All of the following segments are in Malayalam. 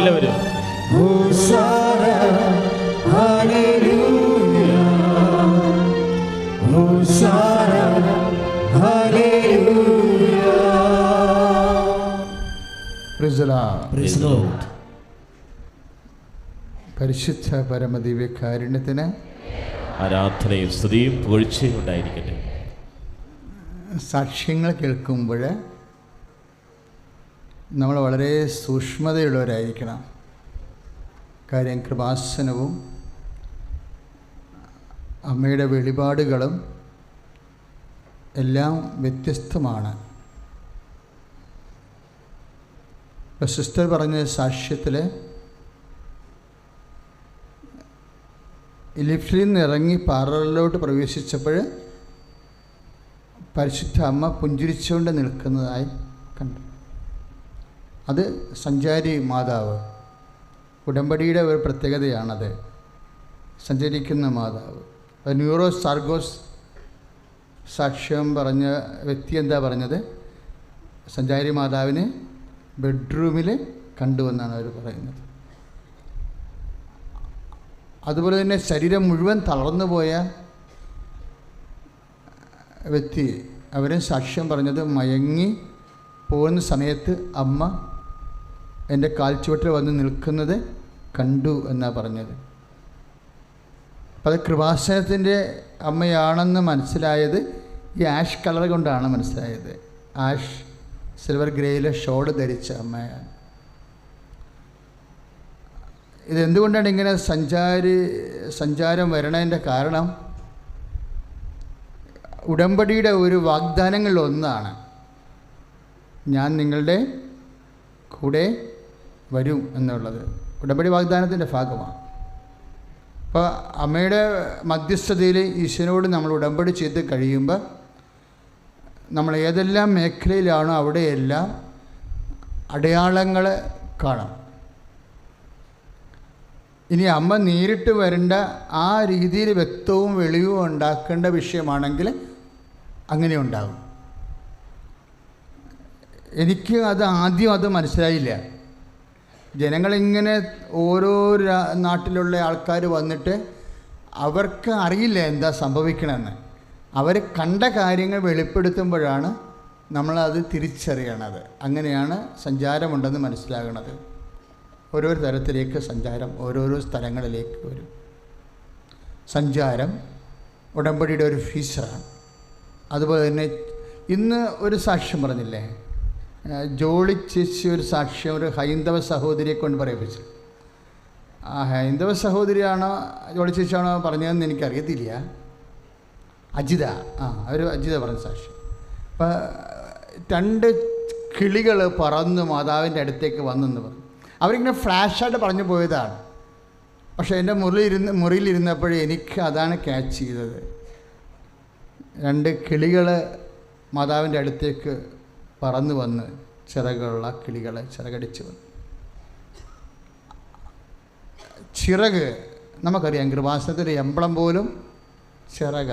എല്ലാവരും പരിശുദ്ധ പരമദിവ്യകാരുണ്യത്തിന് ആരാധനയും സ്തുതിയും പുകഴ്ചയും ഉണ്ടായിരിക്കട്ടെ. സാക്ഷ്യങ്ങൾ കേൾക്കുമ്പോൾ നമ്മൾ വളരെ സൂക്ഷ്മതയുള്ളവരായിരിക്കണം. കാര്യം കൃപാസനവും അമ്മയുടെ വെളിപാടുകളും എല്ലാം വ്യത്യസ്തമാണ്. ഇപ്പോൾ സിസ്റ്റർ പറഞ്ഞ സാക്ഷ്യത്തിൽ ലിഫ്റ്റിൽ നിന്ന് ഇറങ്ങി പാറലിലോട്ട് പ്രവേശിച്ചപ്പോൾ പരിശുദ്ധ അമ്മ പുഞ്ചിരിച്ചുകൊണ്ട് നിൽക്കുന്നതായി കണ്ടു. അത് സഞ്ചാരി മാതാവ്, ഉടമ്പടിയുടെ ഒരു പ്രത്യേകതയാണത്. സഞ്ചരിക്കുന്ന മാതാവ്. ന്യൂറോ സാർഗോസ് സാക്ഷ്യം പറഞ്ഞ വ്യക്തി എന്താ പറഞ്ഞത്? സഞ്ചാരി മാതാവിനെ ബെഡ്റൂമിൽ കണ്ടുവെന്നാണ് അവർ പറയുന്നത്. അതുപോലെ തന്നെ ശരീരം മുഴുവൻ തളർന്നു പോയ വ്യക്തി, അവരെ സാക്ഷ്യം പറഞ്ഞത് മയങ്ങി പോകുന്ന സമയത്ത് അമ്മ എൻ്റെ കാൽച്ചുവട്ടിൽ വന്ന് നിൽക്കുന്നത് കണ്ടു എന്നാണ് പറഞ്ഞത്. അപ്പം അത് കൃപാസനത്തിൻ്റെ അമ്മയാണെന്ന് മനസ്സിലായത് ഈ ആഷ് കളർ കൊണ്ടാണ് മനസ്സിലായത്. ആഷ് സിൽവർ ഗ്രേയിലെ ഷോൾ ധരിച്ച അമ്മയാണ്. ഇതെന്തുകൊണ്ടാണ് ഇങ്ങനെ സഞ്ചാരം വരണതിൻ്റെ കാരണം? ഉടമ്പടിയുടെ ഒരു വാഗ്ദാനങ്ങളിലൊന്നാണ്, ഞാൻ നിങ്ങളുടെ കൂടെ വരും എന്നുള്ളത്. ഉടമ്പടി വാഗ്ദാനത്തിൻ്റെ ഭാഗമാണ്. അപ്പോൾ അമ്മയുടെ മധ്യസ്ഥതയിൽ ഈശ്വരനോട് നമ്മൾ ഉടമ്പടി ചെയ്ത് കഴിയുമ്പോൾ നമ്മൾ ഏതെല്ലാം മേഖലയിലാണോ അവിടെയെല്ലാം അടയാളങ്ങൾ കാണാം. ഇനി അമ്മ നേരിട്ട് വരേണ്ട ആ രീതിയിൽ വ്യക്തവും വെളിവും ഉണ്ടാക്കേണ്ട വിഷയമാണെങ്കിൽ അങ്ങനെ ഉണ്ടാകും. എനിക്ക് ആദ്യം അത് മനസ്സിലായില്ല. ജനങ്ങളിങ്ങനെ ഓരോ നാട്ടിലുള്ള ആൾക്കാർ വന്നിട്ട് അവർക്ക് അറിയില്ല എന്താ സംഭവിക്കണമെന്ന്. അവർ കണ്ട കാര്യങ്ങൾ വെളിപ്പെടുത്തുമ്പോഴാണ് നമ്മളത് തിരിച്ചറിയണത്. അങ്ങനെയാണ് സഞ്ചാരമുണ്ടെന്ന് മനസ്സിലാകണത്. ഓരോ തരത്തിലേക്ക് സഞ്ചാരം ഓരോരോ സ്ഥലങ്ങളിലേക്ക് വരും. സഞ്ചാരം ഉടമ്പടിയുടെ ഒരു ഫീച്ചറാണ്. അതുപോലെ തന്നെ ഇന്ന് ഒരു സാക്ഷ്യം പറഞ്ഞില്ലേ, ജോളി ചേച്ചി ഒരു സാക്ഷ്യം ഒരു ഹൈന്ദവ സഹോദരിയെ കൊണ്ട് പറയിപ്പിച്ചു. ആ ഹൈന്ദവ സഹോദരിയാണോ ജോളി ചേച്ചിയാണോ പറഞ്ഞതെന്ന് എനിക്കറിയത്തില്ല. അജിത, അവർ അജിത പറഞ്ഞ സാക്ഷ്യം. അപ്പം 2 കിളികൾ പറന്ന് മാതാവിൻ്റെ അടുത്തേക്ക് വന്നെന്ന് പറഞ്ഞു. അവരിങ്ങനെ ഫ്ലാഷായിട്ട് പറഞ്ഞു പോയതാണ്. പക്ഷേ എൻ്റെ മുറിയിലിരുന്നപ്പോഴേ എനിക്ക് അതാണ് ക്യാച്ച് ചെയ്തത്. 2 കിളികൾ മാതാവിൻ്റെ അടുത്തേക്ക് പറന്നു വന്ന്, ചിറകുള്ള കിളികളെ ചിറകടിച്ച് വന്നു. ചിറക് നമുക്കറിയാം, കൃപാസനത്തിൻ്റെ എംബ്ലം പോലും ചിറക.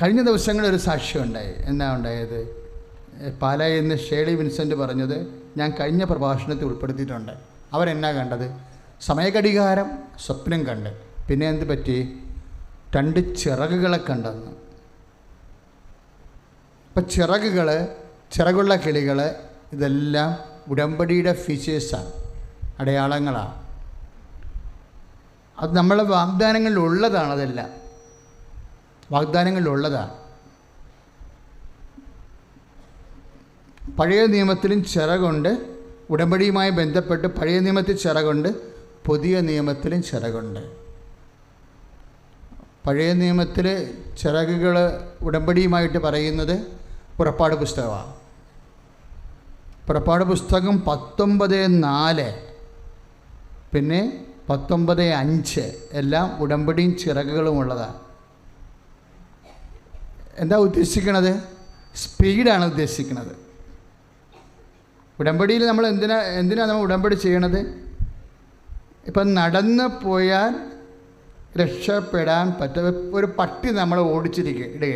കഴിഞ്ഞ ദിവസങ്ങളിൽ ഒരു സാക്ഷ്യം ഉണ്ടായി. എന്താ ഉണ്ടായത്? പാലായിൽ നിന്ന് ഷേളി വിൻസെൻ്റ് പറഞ്ഞത് ഞാൻ കഴിഞ്ഞ പ്രഭാഷണത്തിൽ ഉൾപ്പെടുത്തിയിട്ടുണ്ട്. അവരെന്നാ കണ്ടത്? സമയഘടികാരം സ്വപ്നം കണ്ട്. പിന്നെ എന്ത് പറ്റി? 2 ചിറകുകളെ കണ്ടെന്ന്. അപ്പം ചിറകുള്ള കിളികൾ ഇതെല്ലാം ഉടമ്പടിയുടെ ഫീച്ചേഴ്സാണ്, അടയാളങ്ങളാണ്. അത് നമ്മളെ വാഗ്ദാനങ്ങളിലുള്ളതാണ്. അതെല്ലാം വാഗ്ദാനങ്ങളിലുള്ളതാണ്. പഴയ നിയമത്തിലും ചിറകുണ്ട്. ഉടമ്പടിയുമായി ബന്ധപ്പെട്ട് പഴയ നിയമത്തിൽ ചിറകുണ്ട്, പുതിയ നിയമത്തിലും ചിറകുണ്ട്. പഴയ നിയമത്തിൽ ചിറകുകൾ ഉടമ്പടിയുമായിട്ട് പറയുന്നത് പുറപ്പാട് പുസ്തകമാണ്. പുറപ്പാട് പുസ്തകം 19:4 പിന്നെ 19:5 എല്ലാം ഉടമ്പടിയും ചിറകുകളും ഉള്ളതാണ്. എന്താ ഉദ്ദേശിക്കണത്? സ്പീഡാണ് ഉദ്ദേശിക്കുന്നത്. ഉടമ്പടിയിൽ നമ്മൾ എന്തിനാണ് നമ്മൾ ഉടമ്പടി ചെയ്യണത്? ഇപ്പം നടന്ന് പോയാൽ രക്ഷപ്പെടാൻ പറ്റും. ഒരു പട്ടി നമ്മളെ ഇടുക,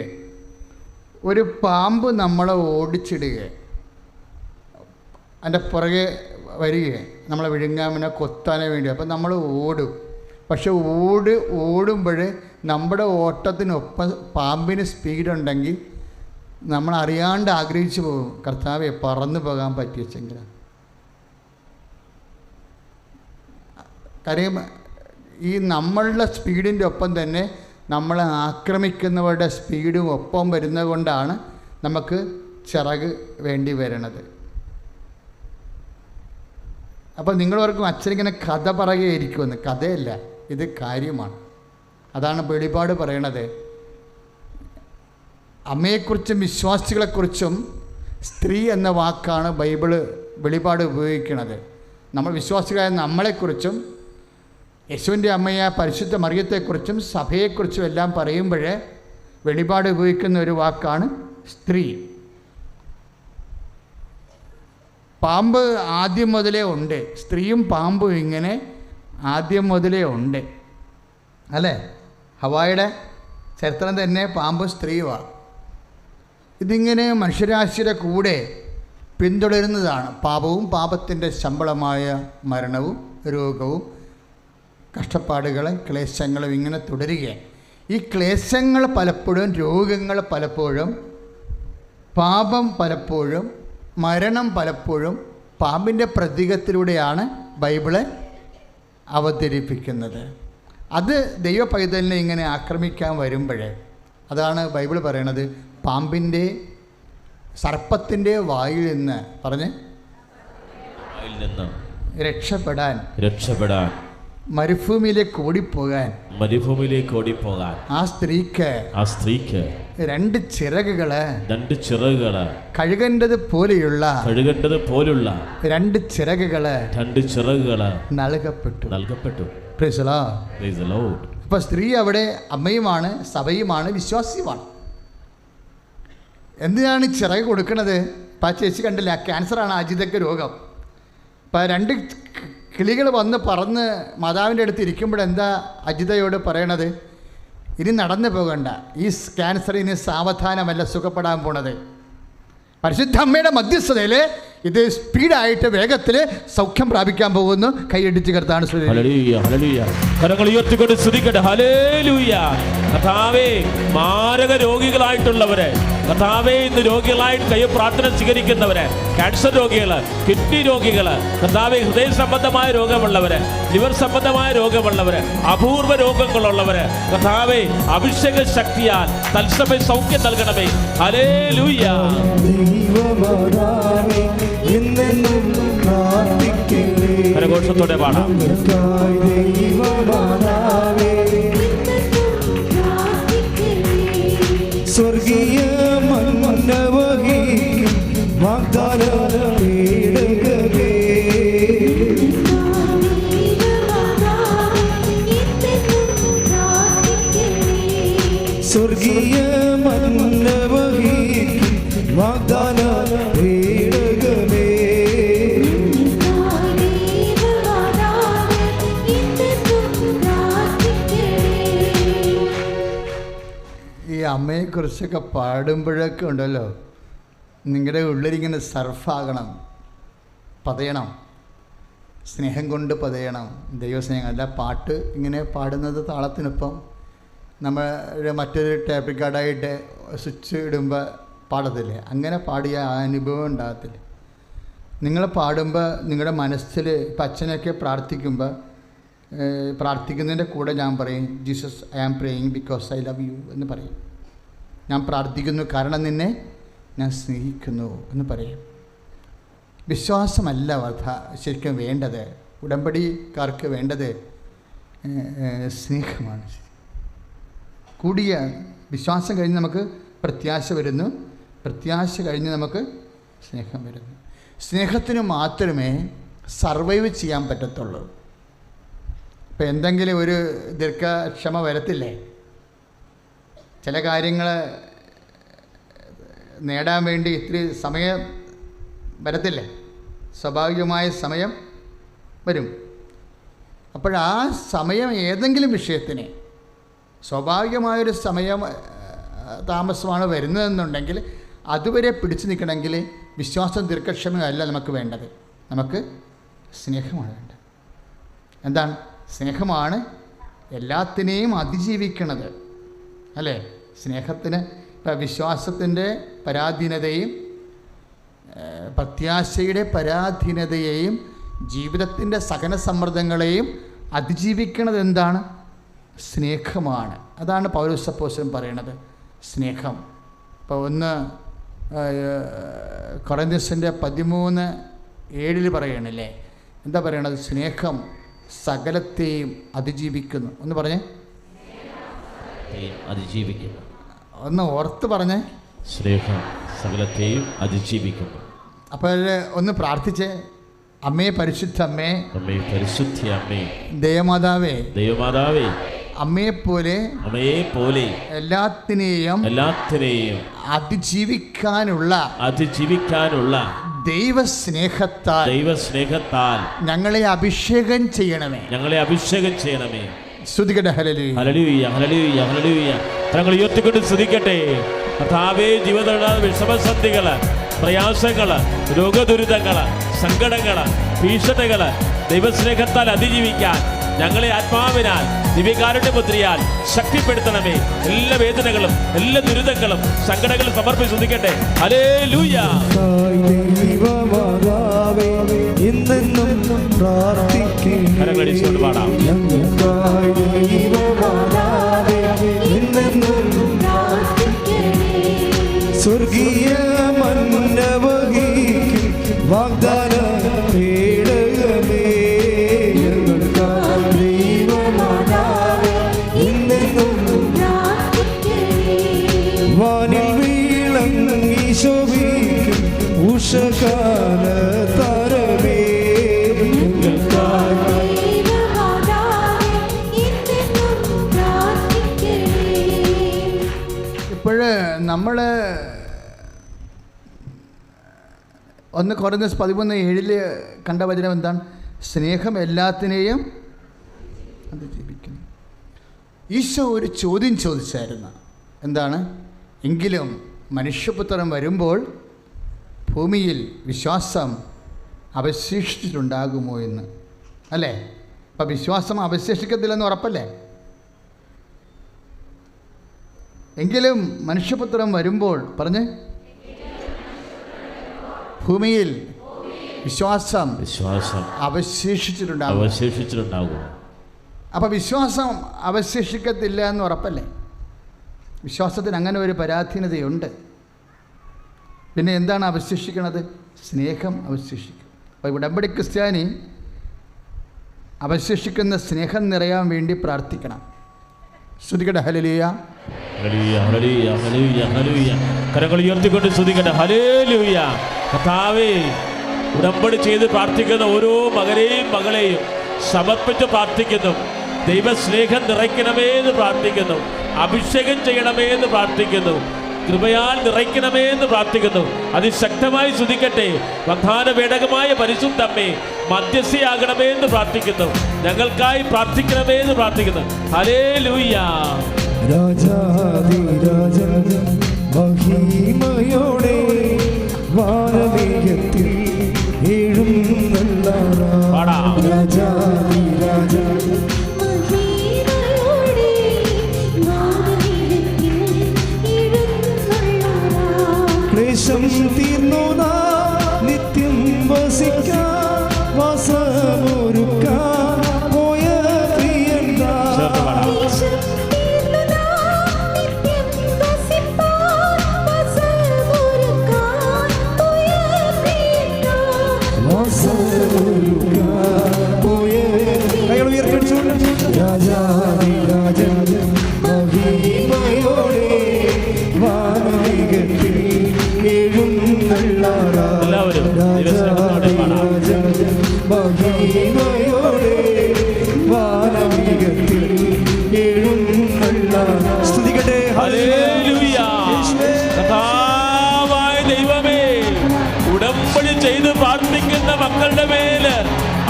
ഒരു പാമ്പ് നമ്മളെ ഓടിച്ചിടുക, അതിൻ്റെ പുറകെ വരികയാണ്, നമ്മളെ വിഴുങ്ങാൻ കൊത്താനേ വേണ്ടി. അപ്പം നമ്മൾ ഓടും. പക്ഷെ ഓടുമ്പോൾ നമ്മുടെ ഓട്ടത്തിനൊപ്പം പാമ്പിന് സ്പീഡുണ്ടെങ്കിൽ നമ്മൾ അറിയാണ്ട് ആഗ്രഹിച്ചു പോകും, കർത്താവെ പറന്നു പോകാൻ പറ്റിയെങ്കിൽ. കാര്യം ഈ നമ്മളുടെ സ്പീഡിൻ്റെ ഒപ്പം തന്നെ നമ്മളെ ആക്രമിക്കുന്നവരുടെ സ്പീഡും ഒപ്പം വരുന്നത് കൊണ്ടാണ് നമുക്ക് ചിറക് വേണ്ടി വരണത്. അപ്പോൾ നിങ്ങളവർക്കും അച്ഛനിങ്ങനെ കഥ പറയുകയായിരിക്കുമെന്ന്. കഥയല്ല, ഇത് കാര്യമാണ്. അതാണ് വെളിപാട് പറയണത്. അമ്മയെക്കുറിച്ചും വിശ്വാസികളെക്കുറിച്ചും സ്ത്രീ എന്ന വാക്കാണ് ബൈബിള് വെളിപാട് ഉപയോഗിക്കുന്നത്. നമ്മൾ വിശ്വാസികളായ നമ്മളെക്കുറിച്ചും യേശുവിൻ്റെ അമ്മയായ പരിശുദ്ധ മറിയത്തെക്കുറിച്ചും സഭയെക്കുറിച്ചും എല്ലാം പറയുമ്പോൾ വെളിപാട് ഉപയോഗിക്കുന്ന ഒരു വാക്കാണ് സ്ത്രീ. പാമ്പ് ആദ്യം മുതലേ ഉണ്ട്, സ്ത്രീയും പാമ്പും ഇങ്ങനെ ആദ്യം മുതലേ ഉണ്ട്, അല്ലേ? ഹവായുടെ ചരിത്രം തന്നെ പാമ്പും സ്ത്രീയുമാണ്. ഇതിങ്ങനെ മനുഷ്യരാശിയുടെ കൂടെ പിന്തുടരുന്നതാണ്. പാപവും പാപത്തിൻ്റെ ശമ്പളമായ മരണവും രോഗവും കഷ്ടപ്പാടുകളും ക്ലേശങ്ങളും ഇങ്ങനെ തുടരുകയാണ്. ഈ ക്ലേശങ്ങൾ പലപ്പോഴും, രോഗങ്ങൾ പലപ്പോഴും, പാപം പലപ്പോഴും, മരണം പലപ്പോഴും പാമ്പിൻ്റെ പ്രതീകത്തിലൂടെയാണ് ബൈബിള് അവതരിപ്പിക്കുന്നത്. അത് ദൈവ പൈതലിനെ ഇങ്ങനെ ആക്രമിക്കാൻ വരുമ്പോഴേ, അതാണ് ബൈബിൾ പറയണത്, സർപ്പത്തിൻ്റെ വായിൽ നിന്ന് രക്ഷപ്പെടാൻ മരുഭൂമിയിലേക്ക് ഓടിപ്പോകാൻ ആ സ്ത്രീക്ക് രണ്ട് ചിറകുകള് കഴുകേണ്ടത് പോലെയുള്ള രണ്ട് ചിറകുകള് നൽകപ്പെട്ടു. അപ്പൊ സ്ത്രീ അവിടെ അമ്മയുമാണ്, സഭയുമാണ്, വിശ്വാസിയുമാണ്. എന്തിനാണ് ചിറക് കൊടുക്കുന്നത്? ഇപ്പം ആ ചേച്ചി കണ്ടില്ല, ക്യാൻസറാണ് അജിതയ്ക്ക് രോഗം. ഇപ്പം രണ്ട് കിളികൾ വന്ന് പറന്ന് മാതാവിൻ്റെ അടുത്ത് ഇരിക്കുമ്പോഴെന്താ അജിതയോട് പറയണത്? ഇനി നടന്നു പോകണ്ട, ഈ ക്യാൻസറിന് സാവധാനമല്ല സുഖപ്പെടാൻ പോണത്. പരിശുദ്ധ അമ്മയുടെ മധ്യസ്ഥതയിൽ ഇത് സ്പീഡായിട്ട് വേഗത്തിൽ സൗഖ്യം പ്രാപിക്കാൻ പോകുന്നു. കൈയടിച്ച് കർത്താവിനെ മാരക രോഗികളായിട്ടുള്ളവരെ, കർത്താവേ ഇന്ന് രോഗികളായിട്ട് കൈ പ്രാർത്ഥന സ്വീകരിക്കുന്നവരെ, ക്യാൻസർ രോഗികള്, കിഡ്നി രോഗികള്, കർത്താവേ ഹൃദയ സംബന്ധമായ രോഗമുള്ളവര്, ലിവർ സംബന്ധമായ രോഗമുള്ളവര്, അപൂർവ രോഗങ്ങളുള്ളവര്, കർത്താവേ അഭിഷേക ശക്തിയാൽ തത്സമയം സൗഖ്യം നൽകണമേ. ഹല്ലേലൂയ. കരഘോഷത്തോടെ പാടാം. സ്വർഗീയ മന്നവഹി വാഗ്ദാനമേടകമേ, സ്വർഗീയ മന്നവഹി വാഗ്ദാനമേടകമേ. ഈ അമ്മയെക്കുറിച്ചൊക്കെ പാടുമ്പോഴൊക്കെ ഉണ്ടല്ലോ, നിങ്ങളുടെ ഉള്ളിലിങ്ങനെ സർഫാകണം, പതയണം, സ്നേഹം കൊണ്ട് പതയണം. ദൈവസ്നേഹം അല്ല പാട്ട് ഇങ്ങനെ പാടുന്നത് താളത്തിനൊപ്പം നമ്മൾ മറ്റൊരു ടേപ്പ് റെക്കോർഡായിട്ട് സ്വിച്ച് ഇടുമ്പോൾ പാടത്തില്ലേ, അങ്ങനെ പാടിയ ആ അനുഭവം ഉണ്ടാകത്തില്ല. നിങ്ങൾ പാടുമ്പോൾ നിങ്ങളുടെ മനസ്സിൽ ഇപ്പം അച്ഛനൊക്കെ പ്രാർത്ഥിക്കുന്നതിൻ്റെ കൂടെ ഞാൻ പറയും, Jesus I am praying because I love you എന്ന് പറയും. ഞാൻ പ്രാർത്ഥിക്കുന്നു കാരണം നിന്നെ ഞാൻ സ്നേഹിക്കുന്നു എന്ന് പറയും. വിശ്വാസമല്ല ശരിക്കും വേണ്ടത്, ഉടമ്പടിക്കാർക്ക് വേണ്ടത് സ്നേഹമാണ്. കൂടിയ വിശ്വാസം കഴിഞ്ഞ് നമുക്ക് പ്രത്യാശ വരുന്നു, പ്രത്യാശ കഴിഞ്ഞ് നമുക്ക് സ്നേഹം വരുന്നു. സ്നേഹത്തിന് മാത്രമേ സർവൈവ് ചെയ്യാൻ പറ്റത്തുള്ളൂ. ഇപ്പം എന്തെങ്കിലും ഒരു ദീർഘക്ഷമ വരത്തില്ലേ, ചില കാര്യങ്ങൾ നേടാൻ വേണ്ടി ഇത്തിരി സമയം വരത്തില്ലേ, സ്വാഭാവികമായ സമയം വരും. അപ്പോഴാ സമയം ഏതെങ്കിലും വിഷയത്തിന് സ്വാഭാവികമായൊരു സമയം താമസമാണ് വരുന്നതെന്നുണ്ടെങ്കിൽ അതുവരെ പിടിച്ചു നിൽക്കണമെങ്കിൽ വിശ്വാസം ദീർഘക്ഷമയല്ല നമുക്ക് വേണ്ടത്, നമുക്ക് സ്നേഹമാണ് വേണ്ടത്. എന്താണ്? സ്നേഹമാണ് എല്ലാത്തിനെയും അതിജീവിക്കുന്നത്, അല്ലേ? സ്നേഹത്തിന് ഇപ്പം വിശ്വാസത്തിൻ്റെ പരാധീനതയും പ്രത്യാശയുടെ പരാധീനതയെയും ജീവിതത്തിൻ്റെ സകല സമ്മർദ്ദങ്ങളെയും അതിജീവിക്കുന്നത് എന്താണ്? സ്നേഹമാണ്. അതാണ് പൗലോസ് അപ്പോസ്തലൻ പറയണത്, സ്നേഹം. ഇപ്പോൾ 1 കൊറിന്ത്യൻസിൻ്റെ 13:7 പറയണില്ലേ, എന്താ പറയണത്? സ്നേഹം സകലത്തെയും അതിജീവിക്കുന്നു. ഒന്ന് പറഞ്ഞേ, അതിജീവിക്കുന്നു. ഒന്ന് ഓർത്ത് പറഞ്ഞേ, സ്നേഹം സകലത്തെയും അതിജീവിക്കുന്നു. അപ്പോൾ ഒന്ന് പ്രാർത്ഥിച്ചേ. അമ്മേ, പരിശുദ്ധ അമ്മേ, അമ്മേ, പരിശുദ്ധ അമ്മേ, ദൈവമാതാവേ, ദൈവമാതാവേ, അമ്മയെപ്പോലെ എല്ലാത്തിനെയും അതിജീവിക്കാനുള്ള ദൈവസ്നേഹത്താൽ ഞങ്ങളെ അഭിഷേകം ചെയ്യണമേ. സ്തുതിക്കട്ടെ. ഹല്ലേലൂയ, ഹല്ലേലൂയ, ഹല്ലേലൂയ, ഹല്ലേലൂയ. തങ്ങൾ ഉയർത്തിക്കൊണ്ട് സ്തുതിക്കട്ടെ. കർത്താവേ, ജീവിതത്തിലുള്ള വിഷമസന്ധികള്, പ്രയാസങ്ങള്, രോഗദുരിതങ്ങള്, സങ്കടങ്ങള്, ഭീഷണികള് ദൈവസ്നേഹത്താൽ അതിജീവിക്കാൻ ഞങ്ങളെ ആത്മാവിനാൽ ദിവ്യകാരുണ്യമുദ്രയാൽ ശക്തിപ്പെടുത്തണമേ. എല്ലാ വേദനകളും എല്ലാ ദുരിതങ്ങളും സങ്കടങ്ങളും സമർപ്പിച്ച് ശ്രദ്ധിക്കട്ടെ. ഹല്ലേലൂയ. കരങ്ങളടിച്ചുകൊണ്ട് പാടാം. സ്വർഗീയ മന്നവഹിക്കും വാഗ്ദാന ഉഷകാല താരമേ ഇപ്പോഴ് നമ്മൾ 1 കൊരിന്ത്യൻസ് 13:7 കണ്ട വചനം എന്താണ്? സ്നേഹം എല്ലാത്തിനെയും അതിജീവിക്കുന്നു. ഈശോ ഒരു ചോദ്യം ചോദിച്ചായിരുന്നു. എന്താണ്? എങ്കിലും മനുഷ്യപുത്രൻ വരുമ്പോൾ ഭൂമിയിൽ വിശ്വാസം അവശേഷിച്ചിട്ടുണ്ടാകുമോ എന്ന്, അല്ലേ? അപ്പം വിശ്വാസം അവശേഷിക്കത്തില്ലെന്ന് ഉറപ്പല്ലേ? എങ്കിലും മനുഷ്യപുത്രൻ വരുമ്പോൾ പറഞ്ഞ് ഭൂമിയിൽ വിശ്വാസം അവശേഷിച്ചിട്ടുണ്ടാകും. അപ്പം വിശ്വാസം അവശേഷിക്കത്തില്ല എന്ന് ഉറപ്പല്ലേ? വിശ്വാസത്തിന് അങ്ങനെ ഒരു പരാധീനതയുണ്ട്. പിന്നെ എന്താണ് അവശേഷിക്കുന്നത്? സ്നേഹം അവശേഷിക്കും. അപ്പോൾ ഉടമ്പടി ക്രിസ്ത്യാനി അവശേഷിക്കുന്ന സ്നേഹം നിറയാൻ വേണ്ടി പ്രാർത്ഥിക്കണം. സ്തുതിക്കട്ടെ. ഹല്ലേലൂയ, ഹല്ലേലൂയ, ഹല്ലേലൂയ, ഹല്ലേലൂയ, ഹല്ലേലൂയ. കരങ്ങൾ ഉയർത്തിക്കൊണ്ട് സ്തുതിക്കട്ടെ. ഹല്ലേലൂയ. കർത്താവേ, ഉടമ്പടി ചെയ്ത് പ്രാർത്ഥിക്കുന്ന ഓരോ മകനെയും മകളെയും സമർപ്പിച്ച് പ്രാർത്ഥിക്കുന്നു. ദൈവസ്നേഹം നിറയ്ക്കണമേ എന്ന് പ്രാർത്ഥിക്കുന്നു. അഭിഷേകം ചെയ്യണമേ എന്ന് പ്രാർത്ഥിക്കുന്നു. കൃപയാൽ നിറയ്ക്കണമേ എന്ന് പ്രാർത്ഥിക്കുന്നു. അതിശക്തമായി സ്തുതിക്കട്ടെ. വാഗ്ദാന പേടകമായ പരിശുദ്ധമ്മേ, മധ്യസ്ഥയാകണമേ എന്ന് പ്രാർത്ഥിക്കുന്നു. ഞങ്ങൾക്കായി പ്രാർത്ഥിക്കണമേ എന്ന് പ്രാർത്ഥിക്കുന്നു. ഹല്ലേലൂയ. രാജാധിരാജൻ മഹിമയോടെ വാനമേഘത്തിൽ എഴുന്നള്ളാൻ. രാജാധിരാജൻ ക്ലേശം തീർന്നു നിത്യം വസിക്കാൻ വാസമൊരുക്കാൻ പോയ പ്രിയന്താ. രാജാധിരാജൻ മഹിമയോടെ വാനമേഘത്തിൽ എഴുന്നള്ളാൻ. രാജാധിരാജൻ മഹിമയോടെ വാനമേഘത്തിൽ എഴുന്നള്ളാൻ. സ്തുതിക്കട്ടെ. ഹല്ലേലൂയ. കർത്താവായ ദൈവമേ, ഉടമ്പടി ചെയ്ത് പ്രാർത്ഥിക്കുന്ന മക്കളുടെ മേല്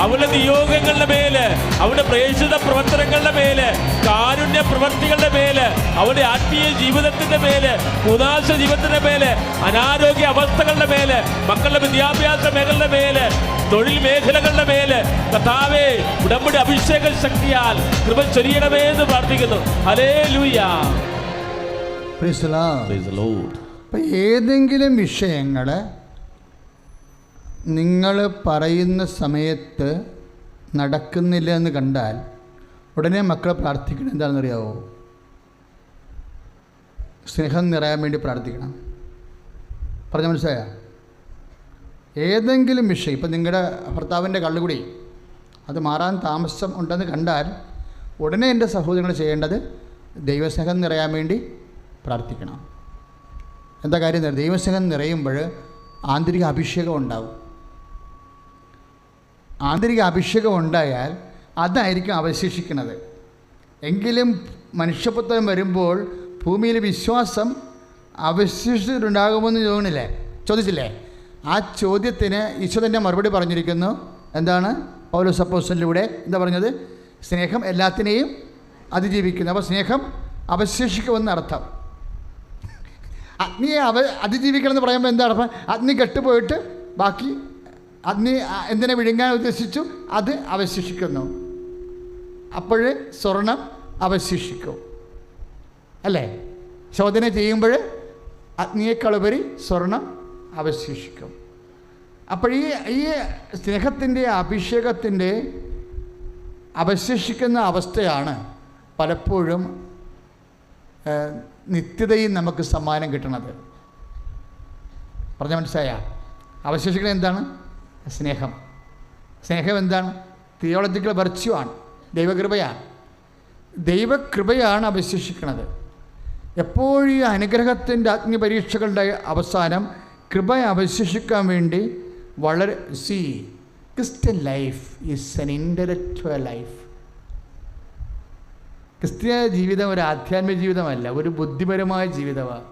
അവരുടെ നിയോഗങ്ങളുടെ മേല്, അവരുടെ പ്രേക്ഷിത പ്രവർത്തനങ്ങളുടെ മേല്, കാരുണ്യ പ്രവർത്തികളുടെ മേല്, അവരുടെ ആത്മീയ ജീവിതത്തിന്റെ മേല്, ഉദാസ ജീവിതത്തിന്റെ മേല്, അനാരോഗ്യ അവസ്ഥകളുടെ മേല്, മക്കളുടെ വിദ്യാഭ്യാസ മേഖലയുടെ മേല്, തൊഴിൽ മേഖലകളുടെ മേല് കർത്താവേ ഉടമ്പടി അഭിഷേക ശക്തിയാൽ കൃപ ചൊരിയണമേ എന്ന് പ്രാർത്ഥിക്കുന്നു. Hallelujah. Praise the Lord. Praise the Lord. അപ്പം ഏതെങ്കിലും വിഷയങ്ങൾ നിങ്ങൾ പറയുന്ന സമയത്ത് നടക്കുന്നില്ല എന്ന് കണ്ടാൽ ഉടനെ മക്കളെ പ്രാർത്ഥിക്കണം. എന്താണെന്നറിയാവോ? സ്നേഹം നിറയാൻ വേണ്ടി പ്രാർത്ഥിക്കണം. പറഞ്ഞ മനസ്സിലായ? ഏതെങ്കിലും വിഷയം, ഇപ്പം നിങ്ങളുടെ ഭർത്താവിൻ്റെ കള്ളുകുടി അത് മാറാൻ താമസം ഉണ്ടെന്ന് കണ്ടാൽ ഉടനെ എൻ്റെ സഹോദരങ്ങൾ ചെയ്യേണ്ടത് ദൈവസ്നേഹം നിറയാൻ വേണ്ടി പ്രാർത്ഥിക്കണം. എന്താ കാര്യം? ദൈവസ്നേഹം നിറയുമ്പോൾ ആന്തരിക അഭിഷേകം ഉണ്ടാവും. ആന്തരിക അഭിഷേകം ഉണ്ടായാൽ അതായിരിക്കും അവശേഷിക്കുന്നത്. എങ്കിലും മനുഷ്യപുത്രൻ വരുമ്പോൾ ഭൂമിയിൽ വിശ്വാസം അവശേഷിച്ചിട്ടുണ്ടാകുമെന്ന് ചോദിച്ചില്ലേ? ആ ചോദ്യത്തിന് ഈശോ തന്നെ മറുപടി പറഞ്ഞിരിക്കുന്നു. എന്താണ്? പൗലോസ് അപ്പോസ്തലനിലൂടെ എന്താ പറഞ്ഞത്? സ്നേഹം എല്ലാത്തിനെയും അതിജീവിക്കുന്നു. അപ്പോൾ സ്നേഹം അവശേഷിക്കുമെന്നർത്ഥം. അഗ്നിയെ അതിജീവിക്കണം എന്ന് പറയുമ്പോൾ എന്താ അർത്ഥം? അഗ്നി കെട്ടുപോയിട്ട് ബാക്കി അഗ്നി എന്തിനെ വിഴുങ്ങാൻ ഉദ്ദേശിച്ചു അത് അവശേഷിക്കുന്നു. അപ്പോൾ സ്വർണം അവശേഷിക്കും അല്ലേ? ശോധന ചെയ്യുമ്പോൾ അഗ്നിയേക്കാളുപരി സ്വർണം അവശേഷിക്കും. അപ്പോൾ ഈ സ്നേഹത്തിൻ്റെ അഭിഷേകത്തിൻ്റെ അവശേഷിക്കുന്ന അവസ്ഥയാണ് പലപ്പോഴും നിത്യതയും നമുക്ക് സമ്മാനം കിട്ടണത്. പറഞ്ഞ മനസ്സിലായ? അവശേഷിക്കുന്നത് എന്താണ്? സ്നേഹം. സ്നേഹം എന്താണ്? തിയോളജിക്കൽ വെർച്യു ആണ്, ദൈവകൃപയാണ്. ദൈവകൃപയാണ് അവശേഷിക്കുന്നത്. എപ്പോഴും ഈ അനുഗ്രഹത്തിൻ്റെ അഗ്നിപരീക്ഷകളുടെ അവസാനം കൃപ അവശേഷിക്കാൻ വേണ്ടി വളരെ Christian life is N intellectual life. ക്രിസ്തീയ ജീവിതം ഒരു ആധ്യാത്മിക ജീവിതമല്ല, ഒരു ബുദ്ധിപരമായ ജീവിതമാണ്.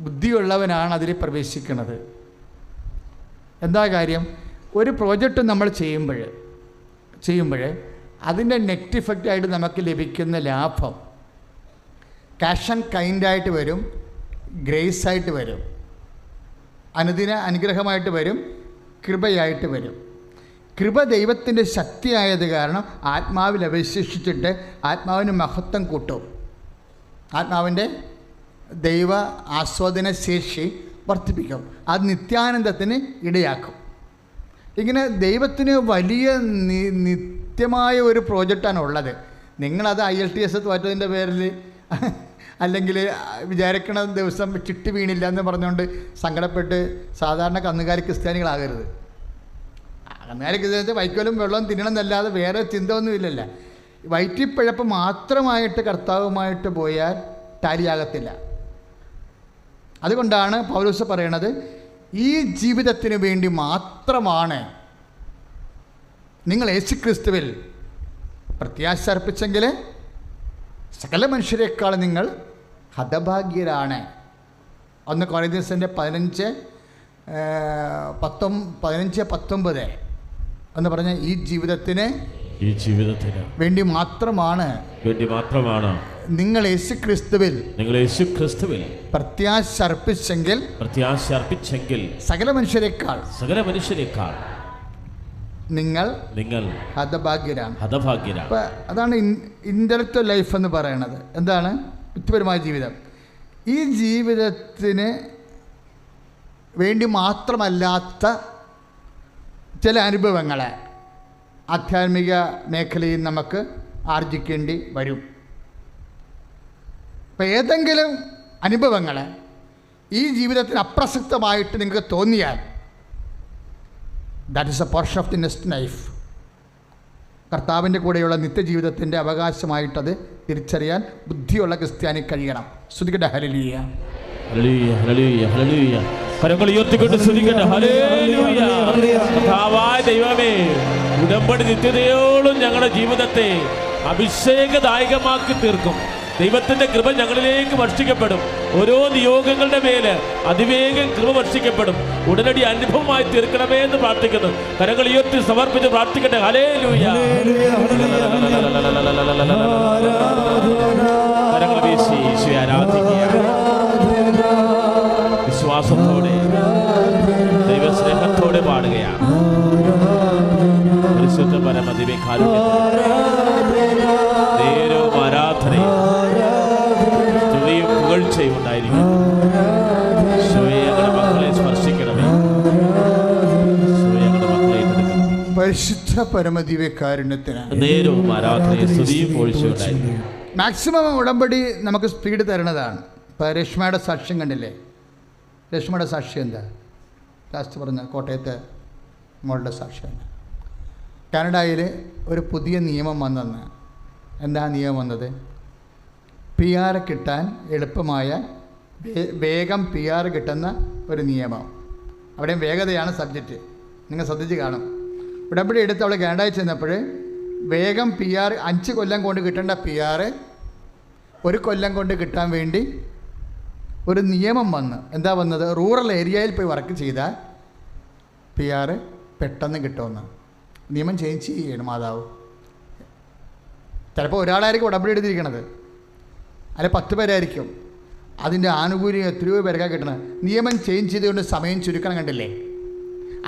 ബുദ്ധിയുള്ളവനാണ് അതിൽ പ്രവേശിക്കുന്നത്. എന്താ കാര്യം? ഒരു പ്രോജക്റ്റ് നമ്മൾ ചെയ്യുമ്പോൾ അതിൻ്റെ നെറ്റ് ഇഫക്റ്റായിട്ട് നമുക്ക് ലഭിക്കുന്ന ലാഭം ക്യാഷ് ആൻഡ് കൈൻഡായിട്ട് വരും, ഗ്രേസ് ആയിട്ട് വരും, അനുദിന അനുഗ്രഹമായിട്ട് വരും, കൃപയായിട്ട് വരും. കൃപ ദൈവത്തിൻ്റെ ശക്തിയായത് കാരണം ആത്മാവിൽ അവശേഷിച്ചിട്ട് ആത്മാവിന് മഹത്വം കൂട്ടും. ആത്മാവിൻ്റെ ദൈവ ആസ്വാദന ശേഷി വർദ്ധിപ്പിക്കും. അത് നിത്യാനന്ദത്തിന് ഇടയാക്കും. ഇങ്ങനെ ദൈവത്തിന് വലിയ നിത്യമായ ഒരു പ്രോജക്റ്റാണ് ഉള്ളത്. നിങ്ങളത് IELTS തോറ്റതിൻ്റെ പേരിൽ അല്ലെങ്കിൽ വിചാരിക്കണ ദിവസം ചിട്ടി വീണില്ല എന്ന് പറഞ്ഞുകൊണ്ട് സങ്കടപ്പെട്ട് സാധാരണ കന്നുകാലി ക്രിസ്ത്യാനികളാകരുത്. കന്നുകാലി ക്രിസ്ത്യാനി വൈക്കോലും വെള്ളവും തിന്നണമെന്നല്ലാതെ വേറെ ചിന്ത ഒന്നുമില്ലല്ലോ. വയറ്റിപ്പിഴപ്പ് മാത്രമായിട്ട് കർത്താവുമായിട്ട് പോയാൽ ടാലിയാകത്തില്ല. അതുകൊണ്ടാണ് പൗലോസ് പറയണത്, ഈ ജീവിതത്തിന് വേണ്ടി മാത്രമാണ് നിങ്ങൾ യേശുക്രിസ്തുവിൽ പ്രത്യാശ അർപ്പിച്ചെങ്കിൽ സകല മനുഷ്യരെക്കാൾ നിങ്ങൾ ഹതഭാഗ്യരാണ്. 1 കൊരിന്ത്യൻസിൻ്റെ 15:19 എന്ന് പറഞ്ഞ ഈ ജീവിതത്തിന് വേണ്ടി മാത്രമാണ് നിങ്ങൾ യേശുക്രിസ്തുവിൽ പ്രത്യാശ അർപ്പിച്ചെങ്കിൽ സകല മനുഷ്യരെക്കാൾ നിങ്ങൾ ഹതഭാഗ്യരാണ്. അപ്പം അതാണ് ഇൻ്റലക്ച്വൽ ലൈഫ് എന്ന് പറയുന്നത്. എന്താണ്? വ്യക്തിപരമായ ജീവിതം. ഈ ജീവിതത്തിന് വേണ്ടി മാത്രമല്ലാത്ത ചില അനുഭവങ്ങളെ ആധ്യാത്മിക മേഖലയിൽ നമുക്ക് ആർജിക്കേണ്ടി വരും. അപ്പം ഏതെങ്കിലും അനുഭവങ്ങൾ ഈ ജീവിതത്തിന് അപ്രസക്തമായിട്ട് നിങ്ങൾക്ക് തോന്നിയാൽ that is a portion of the next life. കർത്താവിൻ്റെ കൂടെയുള്ള നിത്യജീവിതത്തിൻ്റെ അവകാശമായിട്ടത് തിരിച്ചറിയാൻ ബുദ്ധിയുള്ള ക്രിസ്ത്യാനി കഴിയണം. സ്തുതിക്കട്ടെ. ഹല്ലേലൂയ, ഹല്ലേലൂയ, ഹല്ലേലൂയ, ഹല്ലേലൂയ. കരങ്ങൾ ഉയർത്തിക്കൊണ്ട് സ്തുതിക്കട്ടെ. ഹല്ലേലൂയ. കർത്താവായ ദൈവമേ, ഉടമ്പടി നിത്യതയോളം ഞങ്ങളുടെ ജീവിതത്തെ അഭിഷേകദായകമാക്കി തീർക്കും. ദൈവത്തിൻ്റെ കൃപ ഞങ്ങളിലേക്ക് വർഷിക്കപ്പെടും. ഓരോ നിയോഗങ്ങളുടെ മേല് അതിവേഗം കൃപ വർഷിക്കപ്പെടും. ഉടനടി അനുഭവമായി തീർക്കണമേ എന്ന് പ്രാർത്ഥിക്കുന്നു. കരങ്ങൾ ഉയർത്തി സമർപ്പിച്ച് പ്രാർത്ഥിക്കട്ടെ. ഹല്ലേലൂയ. കരങ്ങൾ വീശി യേശുവെ ആരാധിക്കുക. വിശ്വാസത്തോടെ ദൈവസ്നേഹത്തോടെ പാടുകയാണ്. പരിശുദ്ധ നേരവും ആരാധനയും തുതിയും പുകഴ്ചയും ഉണ്ടായിരിക്കും. ഞങ്ങളുടെ മക്കളെ സ്പർശിക്കണമേ. ഞങ്ങളുടെ മക്കളെ ഏറ്റെടുക്കണം. പരിശുദ്ധ പരമദിവ്യകാരുണ്യത്തിന് നേരവും ആരാധനയും സ്തുതിയും പുകഴ്ചയും ഉണ്ടായിരിക്കും. മാക്സിമം ഉടമ്പടി നമുക്ക് സ്പീഡ് തരണതാണ്. ഇപ്പോൾ രശ്മയുടെ സാക്ഷ്യം കണ്ടില്ലേ? രശ്മയുടെ സാക്ഷ്യം എന്താ? ലാസ്റ്റ് പറഞ്ഞ കോട്ടയത്തെ മോളുടെ സാക്ഷ്യമാണ്. കാനഡയിൽ ഒരു പുതിയ നിയമം വന്നെന്ന്. എന്താ നിയമം വന്നത്? PR കിട്ടാൻ എളുപ്പമായ വേഗം PR കിട്ടുന്ന ഒരു നിയമം. അവിടെ വേഗതയാണ് സബ്ജക്റ്റ്. നിങ്ങൾ ശ്രദ്ധിച്ച് കാണും. ഉടമ്പടി എടുത്ത് അവൾ കാനഡയിൽ ചെന്നപ്പോൾ വേഗം PR 5 കൊല്ലം കൊണ്ട് കിട്ടേണ്ട PR 1 കൊല്ലം കൊണ്ട് കിട്ടാൻ വേണ്ടി ഒരു നിയമം വന്ന്. എന്താ വന്നത്? റൂറൽ ഏരിയയിൽ പോയി വർക്ക് ചെയ്താൽ PR പെട്ടെന്ന് കിട്ടുമെന്ന്. നിയമം ചേഞ്ച് ചെയ്യണം മാതാവ്. ചിലപ്പോൾ ഒരാളായിരിക്കും ഉടമ്പടി എടുത്തിരിക്കണത്, അല്ലെ 10 പേരായിരിക്കും. അതിൻ്റെ ആനുകൂല്യം എത്രയോ പേർക്കാണ് കിട്ടണത്. നിയമം ചേഞ്ച് ചെയ്തുകൊണ്ട് സമയം ചുരുക്കണം. കണ്ടില്ലേ?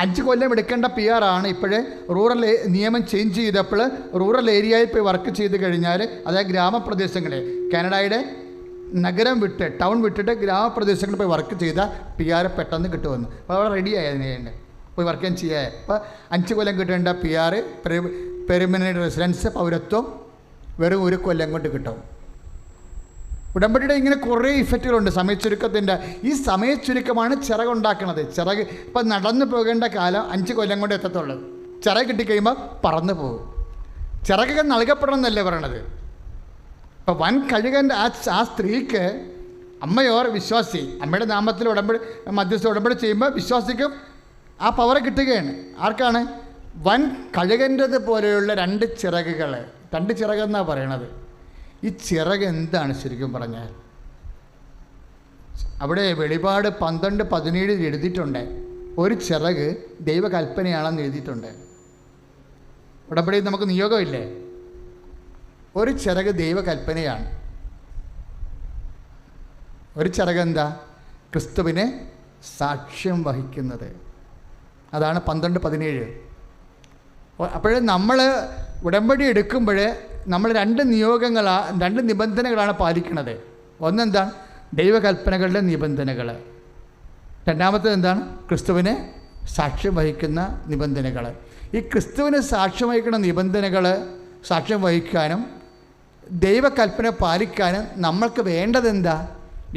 5 കൊല്ലം എടുക്കേണ്ട PR ആണ് ഇപ്പോഴേ റൂറൽ നിയമം ചേഞ്ച് ചെയ്തപ്പോൾ റൂറൽ ഏരിയയിൽ പോയി വർക്ക് ചെയ്ത് കഴിഞ്ഞാൽ, അതായത് ഗ്രാമപ്രദേശങ്ങളിൽ, കാനഡയുടെ നഗരം വിട്ട് ടൗൺ വിട്ടിട്ട് ഗ്രാമപ്രദേശങ്ങളിൽ പോയി വർക്ക് ചെയ്താൽ PR പെട്ടെന്ന് കിട്ടുമെന്ന്. അപ്പോൾ അവിടെ റെഡിയായി അതിന് പോയി വർക്ക് ചെയ്യാൻ. അപ്പോൾ 5 കൊല്ലം കിട്ടേണ്ട PR പെർമനൻറ്റ് റെസിഡൻസ് പൗരത്വം വെറും 1 കൊല്ലം കൊണ്ട് കിട്ടും. ഉടമ്പടിയുടെ ഇങ്ങനെ കുറേ ഇഫക്റ്റുകളുണ്ട് സമയച്ചുരുക്കത്തിൻ്റെ. ഈ സമയച്ചുരുക്കമാണ് ചിറകുണ്ടാക്കുന്നത്. ചിറക് ഇപ്പം നടന്നു പോകേണ്ട കാലം 5 കൊല്ലം കൊണ്ട് എത്തത്തുള്ളൂ. ചിറക് കിട്ടിക്കഴിയുമ്പോൾ പറന്നു പോകും. ചിറകൊക്കെ നൽകപ്പെടണം എന്നല്ലേ പറയണത്. ഇപ്പം വൻ കഴുകൻ്റെ ആ സ്ത്രീക്ക് അമ്മയോർ വിശ്വാസി, അമ്മയുടെ നാമത്തിൽ ഉടമ്പടി മധ്യസ്ഥ ഉടമ്പടി ചെയ്യുമ്പോൾ വിശ്വാസിക്കും ആ പവർ കിട്ടുകയാണ്. ആർക്കാണ്? വൻ കഴുകൻ്റെത് പോലെയുള്ള 2 ചിറകുകൾ. 2 ചിറകെന്നാണ് പറയണത്. ഈ ചിറക് എന്താണ് ശരിക്കും പറഞ്ഞാൽ? അവിടെ വെളിപാട് 12:17 എഴുതിയിട്ടുണ്ട്. ഒരു ചിറക് ദൈവകൽപ്പനയാണെന്ന് എഴുതിയിട്ടുണ്ട്. ഉടമ്പടി നമുക്ക് നിയോഗമില്ലേ? ഒരു ചിറക് ദൈവകൽപ്പനയാണ്. ഒരു ചിറക് എന്താ? ക്രിസ്തുവിനെ സാക്ഷ്യം വഹിക്കുന്നത്. അതാണ് 12:17. അപ്പോഴേ നമ്മൾ ഉടമ്പടി എടുക്കുമ്പോൾ നമ്മൾ 2 നിബന്ധനകളാണ് പാലിക്കുന്നത്. ഒന്നെന്താണ്? ദൈവകൽപ്പനകളുടെ നിബന്ധനകൾ. രണ്ടാമത്തേത് എന്താണ്? ക്രിസ്തുവിനെ സാക്ഷ്യം വഹിക്കുന്ന നിബന്ധനകൾ. ഈ ക്രിസ്തുവിനെ സാക്ഷ്യം വഹിക്കുന്ന നിബന്ധനകൾ സാക്ഷ്യം വഹിക്കാനും ദൈവകൽപ്പന പാലിക്കാനും നമ്മൾക്ക് വേണ്ടതെന്താ?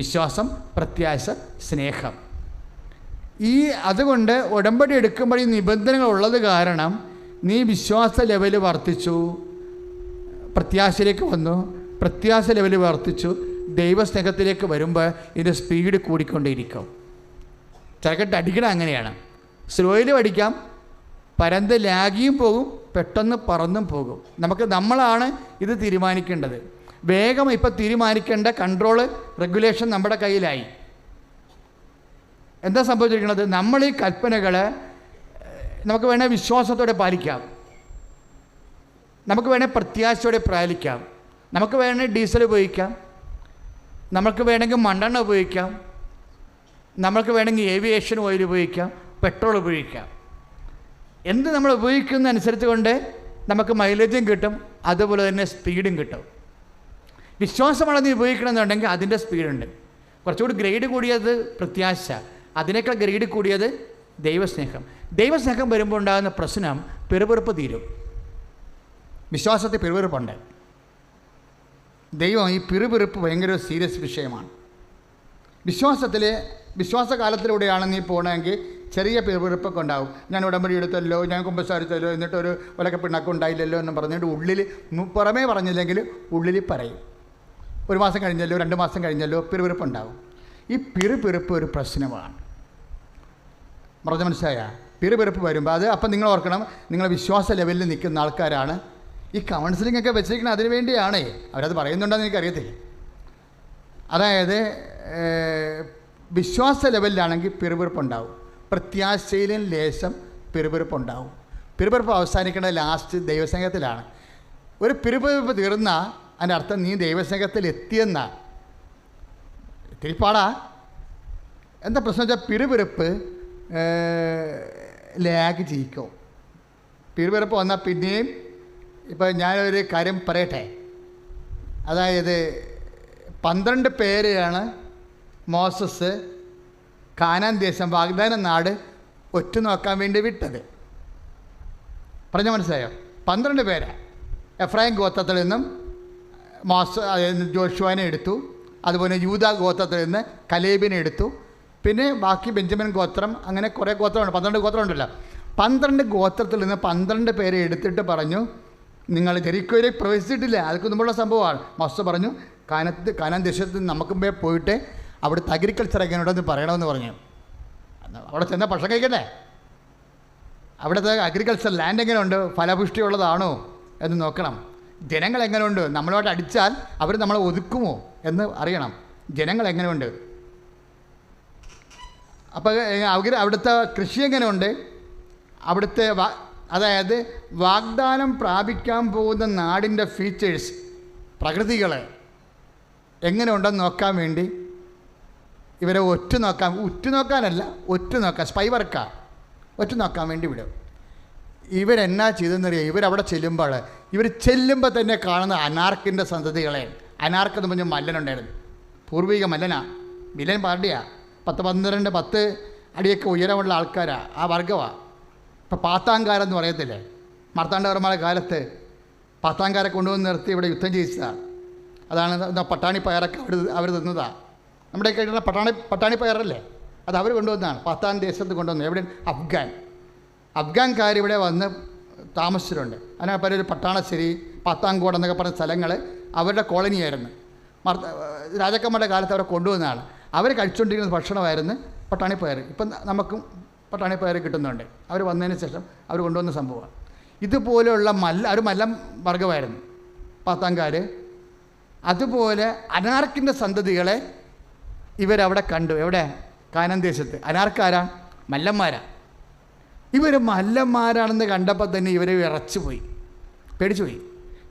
വിശ്വാസം, പ്രത്യാശ, സ്നേഹം. അതുകൊണ്ട് ഉടമ്പടി എടുക്കുമ്പോൾ ഈ നിബന്ധനകൾ ഉള്ളത് കാരണം നീ വിശ്വാസ ലെവൽ വർദ്ധിച്ചു, പ്രത്യാശയിലേക്ക് വന്നു, പ്രത്യാശ ലെവൽ വർദ്ധിച്ചു, ദൈവസ്നേഹത്തിലേക്ക് വരുമ്പോൾ ഇതിൻ്റെ സ്പീഡ് കൂടിക്കൊണ്ടേയിരിക്കും. ചിലക്കെട്ട് അടിക്കണം അങ്ങനെയാണ്. സ്ലോയിലും അടിക്കാം, പരന്ത് ലാഗിയും പോകും, പെട്ടെന്ന് പറന്നും പോകും. നമ്മളാണ് ഇത് തീരുമാനിക്കേണ്ടത്. വേഗം ഇപ്പം തീരുമാനിക്കേണ്ട കൺട്രോള്, റെഗുലേഷൻ നമ്മുടെ കയ്യിലായി. എന്താ സംഭവിച്ചിരിക്കുന്നത്? നമ്മൾ ഈ കൽപ്പനകൾ നമുക്ക് വേണേൽ വിശ്വാസത്തോടെ പാലിക്കാം, നമുക്ക് വേണേൽ പ്രത്യാശയോടെ പാലിക്കാം, നമുക്ക് വേണേൽ ഡീസൽ ഉപയോഗിക്കാം, നമുക്ക് വേണമെങ്കിൽ മണ്ണെണ്ണ ഉപയോഗിക്കാം, നമുക്ക് വേണമെങ്കിൽ ഏവിയേഷൻ ഓയിൽ ഉപയോഗിക്കാം, പെട്രോൾ ഉപയോഗിക്കാം. എന്ത് നമ്മൾ ഉപയോഗിക്കുന്ന അനുസരിച്ച് കൊണ്ട് നമുക്ക് മൈലേജും കിട്ടും, അതുപോലെ തന്നെ സ്പീഡും കിട്ടും. വിശ്വാസമാണ് നീ ഉപയോഗിക്കണമെന്നുണ്ടെങ്കിൽ അതിൻ്റെ സ്പീഡുണ്ട്. കുറച്ചുകൂടി ഗ്രേഡ് കൂടിയത് പ്രത്യാശ, അതിനേക്കാൾ ഗ്രേഡ് കൂടിയത് ദൈവസ്നേഹം. ദൈവസ്നേഹം വരുമ്പോൾ ഉണ്ടാകുന്ന പ്രശ്നം പിറുപിറുപ്പ് തീരും. വിശ്വാസത്തിൽ പിറുപിറുപ്പുണ്ട്. ദൈവം ഈ പിറുപിറുപ്പ് ഭയങ്കര സീരിയസ് വിഷയമാണ്. വിശ്വാസകാലത്തിലൂടെയാണ് നീ പോകണമെങ്കിൽ ചെറിയ പിറുപിറുപ്പൊക്കെ ഉണ്ടാവും. ഞാൻ ഉടമ്പടി എടുത്തല്ലോ, ഞാൻ കുമ്പസാരിച്ചല്ലോ, എന്നിട്ടൊരു ഒലക്കെ പിണ്ണാക്കം ഉണ്ടായില്ലല്ലോ എന്ന് പറഞ്ഞിട്ട് ഉള്ളിൽ പുറമേ പറഞ്ഞില്ലെങ്കിൽ ഉള്ളിൽ പറയും. 1 മാസം കഴിഞ്ഞല്ലോ, 2 മാസം കഴിഞ്ഞല്ലോ, പിറുപിറുപ്പുണ്ടാവും. ഈ പിറുപിറുപ്പ് ഒരു പ്രശ്നമാണ്. പറഞ്ഞ മനസ്സിലായ? പിറുപിറുപ്പ് വരുമ്പോൾ അത് അപ്പം നിങ്ങൾ ഓർക്കണം, നിങ്ങൾ വിശ്വാസ ലെവലിൽ നിൽക്കുന്ന ആൾക്കാരാണ്. ഈ കൗൺസിലിംഗ് ഒക്കെ വെച്ചിരിക്കുന്നത് അതിനു വേണ്ടിയാണേ. അവരത് പറയുന്നുണ്ടെന്ന് എനിക്കറിയത്തില്ല. അതായത് വിശ്വാസ ലെവലിലാണെങ്കിൽ പിറുപിറുപ്പുണ്ടാവും, പ്രത്യാശയിലും ലേശം പിറുപിറുപ്പുണ്ടാവും. പിറുപിറുപ്പ് അവസാനിക്കേണ്ടത് ലാസ്റ്റ് ദൈവസ്നേഹത്തിലാണ്. ഒരു പിറുപിറുപ്പ് തീർന്നാൽ അതിൻ്റെ അർത്ഥം നീ ദൈവസ്നേഹത്തിൽ എത്തിയെന്നാണ്. തിരിപ്പാടാ. എന്താ പ്രശ്നം വെച്ചാൽ പിറുപിറുപ്പ് ലാഗ് ചെയ്യിക്കും. പിറുപിറുപ്പ് വന്നാൽ പിന്നെയും ഇപ്പോൾ ഞാനൊരു കാര്യം പറയട്ടെ. അതായത് 12 പേരെയാണ് മോസസ് കാനാൻ ദേശം വാഗ്ദാന നാട് ഒറ്റുനോക്കാൻ വേണ്ടി വിട്ടത്. പറഞ്ഞ മനസ്സിലായോ? 12 പേരെ എഫ്രൈം ഗോത്രത്തിൽ നിന്നും ജോഷുവാനെ എടുത്തു. അതുപോലെ യൂദാ ഗോത്രത്തിൽ നിന്ന് കലേബിനെ എടുത്തു. പിന്നെ ബാക്കി ബെഞ്ചമിൻ ഗോത്രം, അങ്ങനെ കുറേ ഗോത്രമുണ്ട്. 12 ഗോത്രമുണ്ടല്ലോ. 12 ഗോത്രത്തിൽ നിന്ന് 12 പേരെ എടുത്തിട്ട് പറഞ്ഞു, നിങ്ങൾ ജെറിക്കോയിലേക്ക് പ്രവേശിച്ചിട്ടില്ല. അതൊക്കെ മുമ്പുള്ള സംഭവമാണ്. മോശ പറഞ്ഞു, കാനാൻ ദേശത്ത് നമുക്ക് മുമ്പേ പോയിട്ട് അവിടുത്തെ അഗ്രികൾച്ചർ എങ്ങനെയുണ്ടെന്ന് പറയണമെന്ന് പറഞ്ഞു. അവിടെ ചെന്നാൽ ഭക്ഷണം കഴിക്കട്ടെ. അവിടുത്തെ അഗ്രികൾച്ചർ ലാൻഡ് എങ്ങനെയുണ്ട്, ഫലപുഷ്ടിയുള്ളതാണോ എന്ന് നോക്കണം. ജനങ്ങൾ എങ്ങനെയുണ്ട്, നമ്മളോട്ട് അടിച്ചാൽ അവർ നമ്മളെ ഒതുക്കുമോ എന്ന് അറിയണം. ജനങ്ങൾ എങ്ങനെയുണ്ട്, അപ്പോൾ അവിടുത്തെ കൃഷി എങ്ങനെയുണ്ട്, അവിടുത്തെ അതായത് വാഗ്ദാനം പ്രാപിക്കാൻ പോകുന്ന നാടിൻ്റെ ഫീച്ചേഴ്സ്, പ്രകൃതികൾ എങ്ങനെയുണ്ടെന്ന് നോക്കാൻ വേണ്ടി ഇവരെ ഉറ്റുനോക്കാനല്ല, സ്പൈ വർക്കാ, ഒറ്റുനോക്കാൻ വേണ്ടി വിടും. ഇവരെന്നാ ചെയ്തെന്നറിയാം? ഇവരവിടെ ചെല്ലുമ്പോൾ തന്നെ കാണുന്ന അനാർക്കിൻ്റെ സന്തതികളെ. അനാർക്ക് എന്ന് പറഞ്ഞാൽ മല്ലനുണ്ടായിരുന്നു, പൂർവിക മല്ലനാ, വില്ലൻ പാർട്ടിയാണ്. 10 അടിയൊക്കെ ഉയരമുള്ള ആൾക്കാരാണ്, ആ വർഗമാണ്. ഇപ്പോൾ പാത്താങ്കാരെന്ന് പറയത്തില്ലേ, മാർത്താണ്ഡവർമ്മയുടെ കാലത്ത് പാത്താങ്കാരെ കൊണ്ടുവന്ന് നിർത്തി ഇവിടെ യുദ്ധം ചെയ്യിച്ചതാണ്. അതാണ് പട്ടാണി പയറൊക്കെ അവർ തിന്നതാണ്. നമ്മുടെ കഴിഞ്ഞ പട്ടാണി പയറല്ലേ, അത് അവർ കൊണ്ടുവന്നതാണ്. പാത്താൻ ദേശത്ത് കൊണ്ടുവന്നു. എവിടെ? അഫ്ഗാൻകാർ ഇവിടെ വന്ന് താമസിച്ചിട്ടുണ്ട്. അതിനെ പറയുക ഒരു പട്ടാണശ്ശേരി, പാത്താങ്കോട് എന്നൊക്കെ പറഞ്ഞ സ്ഥലങ്ങൾ അവരുടെ കോളനിയായിരുന്നു. രാജാക്കന്മാരുടെ കാലത്ത് അവരെ കൊണ്ടുവന്നതാണ്. അവർ കഴിച്ചുകൊണ്ടിരിക്കുന്ന ഭക്ഷണമായിരുന്നു പട്ടാണിപ്പയർ. ഇപ്പം നമുക്കും പട്ടാണിപ്പയർ കിട്ടുന്നുണ്ട്. അവർ വന്നതിന് ശേഷം അവർ കൊണ്ടുവന്ന സംഭവമാണ്. ഇതുപോലെയുള്ള ഒരു മല്ലം വർഗമായിരുന്നു പാത്താങ്കാർ. അതുപോലെ അനാർക്കിൻ്റെ സന്തതികളെ ഇവരവിടെ കണ്ടു. എവിടെ? കാനാൻ ദേശത്ത്. അനാർക്കാരാ? മല്ലന്മാരാ. ഇവർ മല്ലന്മാരാണെന്ന് കണ്ടപ്പോൾ തന്നെ ഇവർ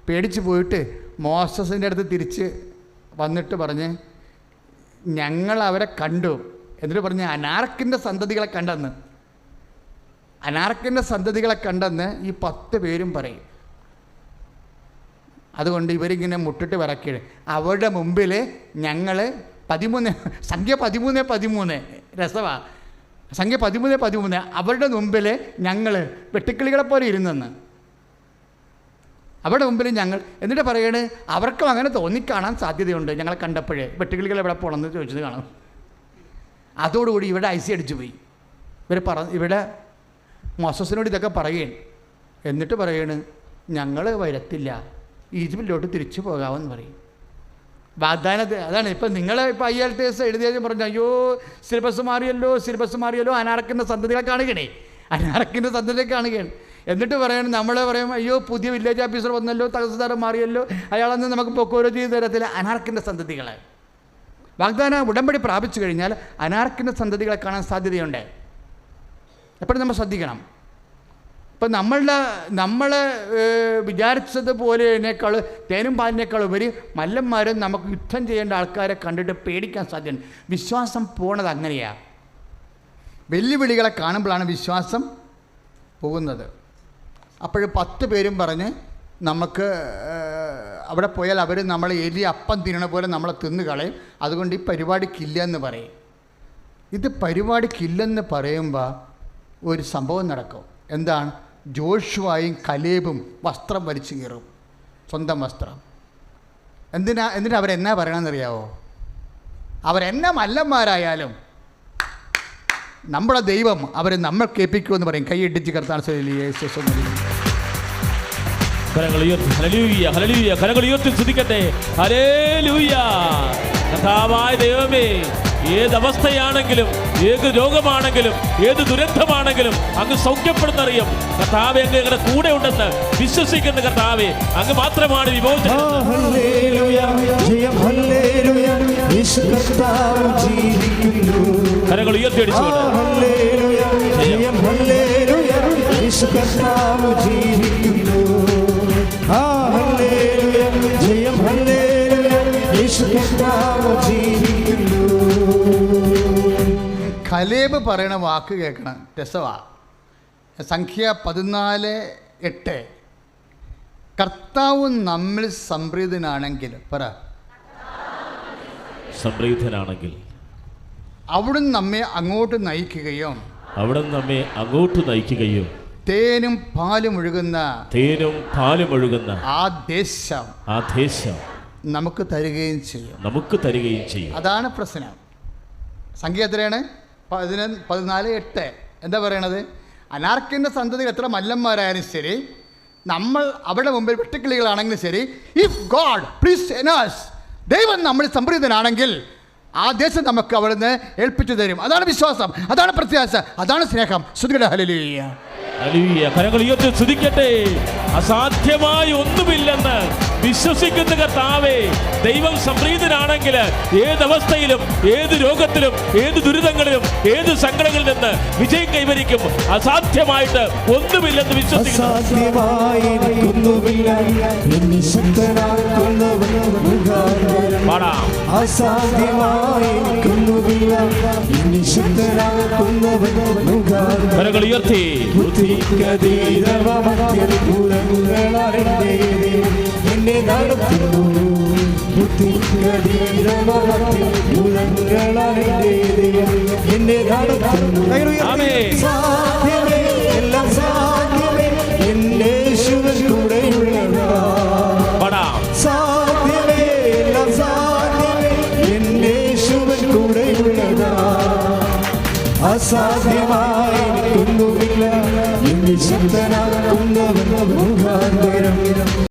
പേടിച്ചു പോയിട്ട് മോസസിൻ്റെ അടുത്ത് തിരിച്ച് വന്നിട്ട് പറഞ്ഞ്, ഞങ്ങൾ അവരെ കണ്ടു. എന്നിട്ട് പറഞ്ഞ് അനാർക്കിൻ്റെ സന്തതികളെ കണ്ടെന്ന് ഈ 10 പേരും പറയും. അതുകൊണ്ട് ഇവരിങ്ങനെ മുട്ടിട്ട് വിറക്കിയത്. അവരുടെ മുമ്പിൽ ഞങ്ങൾ 13, സംഖ്യ 13 രസമാണ്. സംഖ്യ 13 അവരുടെ മുമ്പിൽ ഞങ്ങൾ വെട്ടുക്കിളികളെ പോലെ ഇരുന്നെന്ന്. അവരുടെ മുമ്പിൽ ഞങ്ങൾ, എന്നിട്ട് പറയണേ അവർക്കും അങ്ങനെ തോന്നിക്കാണാൻ സാധ്യതയുണ്ട്. ഞങ്ങളെ കണ്ടപ്പോഴേ വെട്ടുകിളികൾ എവിടെ പോകണമെന്ന് ചോദിച്ചത് കാണാം. അതോടുകൂടി ഇവിടെ ഐസി അടിച്ചു പോയി. ഇവിടെ മോസസിനോട് ഇതൊക്കെ പറയുകയാണ്. എന്നിട്ട് പറയണ്, ഞങ്ങൾ വരത്തില്ല, ഈജിപ്തിലോട്ട് തിരിച്ചു പോകാമെന്ന് പറയും. വാഗ്ദാനത്തിൽ അതാണ്. ഇപ്പം ഇപ്പോൾ IELTS എഴുതിയത് പറഞ്ഞു, അയ്യോ സിലബസ് മാറിയല്ലോ, അനാർക്കിൻ്റെ സന്തതികളെ കാണുകയാണ്. എന്നിട്ട് പറയണം, നമ്മൾ പറയും, അയ്യോ പുതിയ വില്ലേജ് ഓഫീസർ വന്നല്ലോ, തഹസിൽദാർ മാറിയല്ലോ, അയാളെന്ന് നമുക്ക് പൊക്കോരോ ചെയ്ത് തരത്തില്ല. അനാർക്കിൻ്റെ സന്തതികളെ വാഗ്ദാന ഉടമ്പടി പ്രാപിച്ചു കഴിഞ്ഞാൽ അനാർക്കിൻ്റെ സന്തതികളെ കാണാൻ സാധ്യതയുണ്ട്. എപ്പോഴും നമ്മൾ ശ്രദ്ധിക്കണം. ഇപ്പം നമ്മൾ വിചാരിച്ചതുപോലെയേക്കാൾ തേനും പാലിനേക്കാൾ ഉപരി മല്ലന്മാരും നമുക്ക് യുദ്ധം ചെയ്യേണ്ട ആൾക്കാരെ കണ്ടിട്ട് പേടിക്കാൻ സാധ്യതയുണ്ട്. വിശ്വാസം പോണത് അങ്ങനെയാണ്. വെല്ലുവിളികളെ കാണുമ്പോഴാണ് വിശ്വാസം പോകുന്നത്. അപ്പോൾ 10 പേരും പറഞ്ഞ് നമുക്ക് അവിടെ പോയാൽ അവർ നമ്മൾ എലി അപ്പം തിന്നണ പോലെ നമ്മളെ തിന്നു കളയും, അതുകൊണ്ട് ഈ പരിപാടിക്കില്ല എന്ന് പറയും. ഇത് പരിപാടിക്കില്ലെന്ന് പറയുമ്പോൾ ഒരു സംഭവം നടക്കും. എന്താണ്? ജോഷുവായും കലേബും വസ്ത്രം വലിച്ചു കീറും, സ്വന്തം വസ്ത്രം. എന്നിട്ട് അവരെന്നാ പറയണമെന്നറിയാവോ? അവരെന്നാ മല്ലന്മാരായാലും നമ്മുടെ ദൈവം അവരെ നമ്മൾ കേൾപ്പിക്കുമെന്ന് പറയും. കൈയിട്ടിച്ച് കർത്താൻ കരങ്ങൾ ഉയർത്തി സ്തുതിക്കട്ടെ. ഹല്ലേലൂയ. കർത്താവായ ദൈവമേ, ഏതവസ്ഥയാണെങ്കിലും, ഏത് രോഗമാണെങ്കിലും, ഏത് ദുരന്തമാണെങ്കിലും അങ്ങ് സൗഖ്യപ്പെടുന്നറിയും. കർത്താവേ, അങ്ങ് ഞങ്ങളുടെ കൂടെ ഉണ്ടെന്ന് വിശ്വസിക്കുന്ന കർത്താവേ, അങ്ങ് മാത്രമാണ് വിമോചനം. യേശു കർത്താവ് ജീവിക്കുന്നു. കരങ്ങൾ ഉയർത്തിയടിച്ചുകൊണ്ട് ഹല്ലേലൂയ, ജയം ഹല്ലേലൂയ, യേശു കർത്താവ് ജീവിക്കുന്നു. ഹല്ലേലൂയ, ജയം ഹല്ലേലൂയ, യേശു കർത്താവ് ജീവിക്കുന്നു. കലേബ് പറയണ വാക്ക് കേൾക്കണം, രസവാ. സംഖ്യ 14:8. കർത്താവ് നമ്മിൽ സംപ്രീതനാണെങ്കിൽ പറ, സംപ്രീതനാണെങ്കിൽ അവിടുന്ന് നമ്മെ അങ്ങോട്ട് നയിക്കുകയും തേനും പാലും ഒഴുകുന്ന ആ ദേശം നമുക്ക് തരികയും ചെയ്യും. അതാണ് പ്രശ്നം. സംഖ്യ എത്രയാണ്? 14:8. എന്താ പറയണത്? അനാർക്കിൻ്റെ സന്തതികൾ എത്ര മല്ലന്മാരായാലും ശരി, നമ്മൾ അവരുടെ മുമ്പിൽ വെട്ടുക്കിളികളാണെങ്കിലും ശരി, ഇഫ് ഗോഡ് പ്ലീസ് എനസ്, ദൈവം നമ്മൾ സംപ്രീതനാണെങ്കിൽ ആ ദേശം നമുക്ക് അവിടുന്ന് ഏൽപ്പിച്ചു തരും. അതാണ് വിശ്വാസം, അതാണ് പ്രത്യാശ, അതാണ് സ്നേഹം. സ്തുതിക്കട്ടെ, ഹല്ലേലൂയ. കരങ്ങൾ ഉയർത്തി സ്തുതിക്കട്ടെ. അസാധ്യമായി ഒന്നുമില്ലെന്ന് വിശ്വസിക്കുന്ന കർത്താവേ, ദൈവം സംപ്രീതനാണെങ്കിൽ ഏതവസ്ഥയിലും ഏത് രോഗത്തിലും ഏത് ദുരിതങ്ങളിലും ഏത് സങ്കടങ്ങളിൽ നിന്ന് വിജയം കൈവരിക്കും. അസാധ്യമായിട്ട് ഒന്നുമില്ലെന്ന് വിശ്വസിക്കുന്നു. കരങ്ങൾ ഉയർത്തി എന്നെ നടത്തുന്നു. എന്നെ നടത്തുന്നു. സാധ്യമേ, എല്ലാം സാധ്യമേ, എന്റെ യേശുവിൻ കൂടെയുള്ളതാ. സാധ്യമേ, എല്ലാം സാധ്യമേ, എന്റെ യേശുവിൻ കൂടെയുള്ളതാ. അസാധ്യമായി ഒന്നുമില്ല, എന്നെ ശക്തനാക്കുന്നവൻ മുഖാന്തരം.